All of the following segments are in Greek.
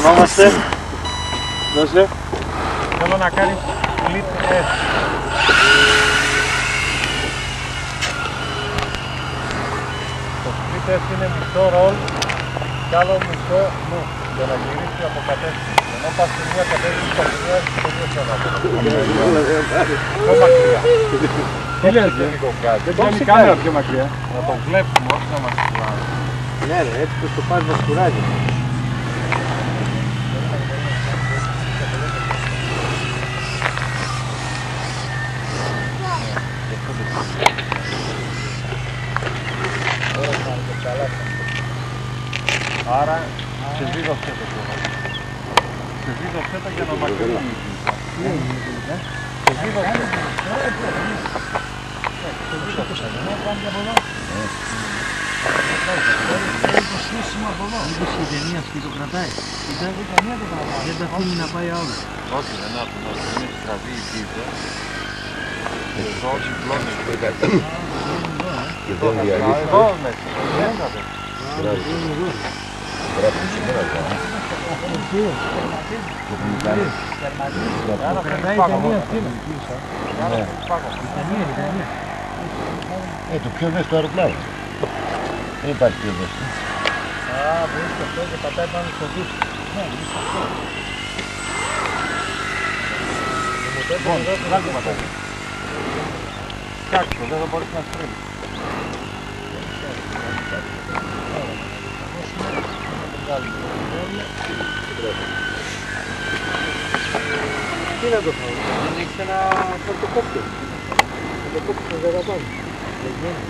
ονόμαστε. Δώσε. Θέλω να κάνεις split S. Το split S είναι μισό roll και άλλο μισό move για να γυρίσει από κατεύθυνση. Ενώ πας σε μια κατεύθυνση θα γυρίσει τελείως ένα. Πιο μακριά. Τι λες, δεν κάνει κάμερα πιο μακριά. Να το βλέπουμε όχι να μας κουράζει. Ναι ρε, έτσι πως το πάρει μας κουράζει. Άρα ξεδίδωσέ το τώρα. Ξεδίδωσέ το για να μακρύνει. Ξεδίδωσέ το. Μήπως η ταινία αυτή το κρατάει. Δεν τα αφήνει να πάει άλλο. Όχι, δεν άφηνε, είναι στραβή η πίζα. Και σώσει πλώνει. Και δεν διαλύσει. Εδώ μέσα, δεν Γράφει σήμερα εδώ. άρα Κρατάει η ταινία αυτή. Η ταινία. Το πιο μέσα στο αεροπλάνο. Δεν υπάρχει πιο μέσα. Α, βρίσκεται αυτό και πατάει πάνω στο δίσκο. Ναι, είναι αυτό. Λοιπόν, βγάλτε ματάκι. Φτιάξτε το, δεν θα μπορείς να στρέψει. Τι να το κάνω, δεν έχεις ένα πορτοκόπιο. Να το κόψεις τον δεκαπάνω. Δεν γίνει.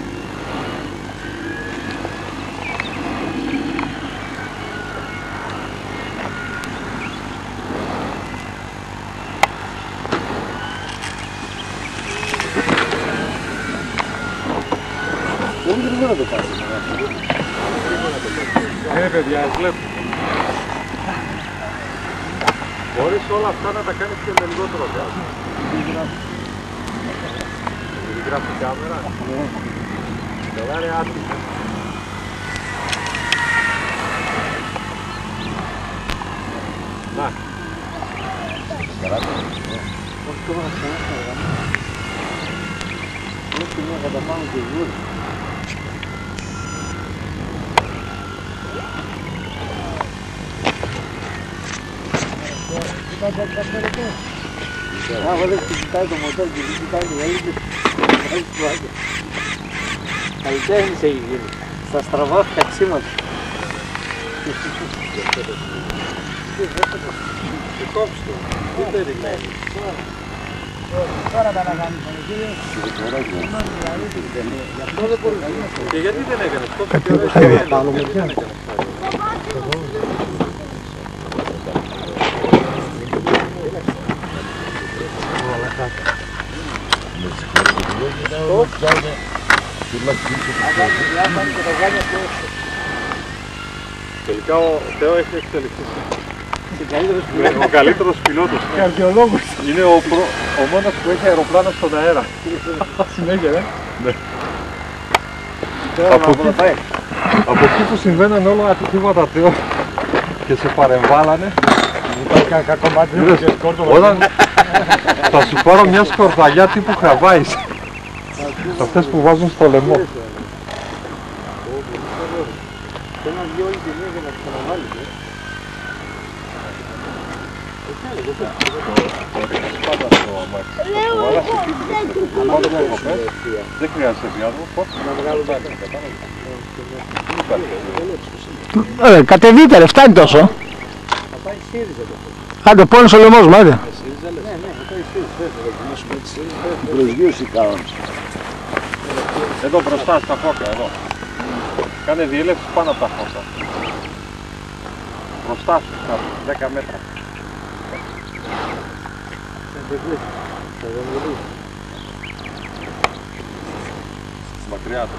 Πολύ γρήγορα το πάρεις. Παιδιά, βλέπω. Μπορείς όλα αυτά να τα κάνεις και με λιγότερο γκάζ. Δεν γράφει κάμερα. Καλά είναι άτυπα. Να. Όχι τώρα να ξανά αργά. Όχι μια καταπάνω και γούρι. Άμα δεν κοιτάει το μοτόρ και δεν κοιτάει το γέλιο, καλλιτέχνης έχει γίνει. Στα στραβά φτιαξίματα. Και κόψτε το. Δεν περιμένει. Τώρα τα να κάνεις κύριε. Και γιατί δεν έκανες τόσο και ωραία πάνω με ποια. Τελικά ο Θεό έχει εξελιχθεί. Ο καλύτερος πιλότος. Και αρχαιολόγος. Είναι ο μόνος που έχει αεροπλάνο στον αέρα. Συνέχεια, Ναι. Από εκεί που συμβαίνουν όλα ατυχήματα Θεό και σε παρεμβάλλανε, όταν θα σου πάρω μια σκορδαλιά τύπου Χαβάης, αυτές που βάζουν στο λαιμό. Θέλω να βγει όλη τη μία για να ξαναβάλει. Δεν χρειάζεται διάδρομο. Κατεβείτε ρε, φτάνει τόσο. Θα πάει ΣΥΡΙΖΑ το. Άντε, πόνες ο λαιμός μου, άντε. Ναι, θα πάει ΣΥΡΙΖΑ. Προσγείωση κάνουν. Εδώ μπροστά στα φώκα, εδώ. Κάνε διέλευση πάνω από τα φώκα. Μπροστά σου, στα 10 μέτρα. Μακριά του.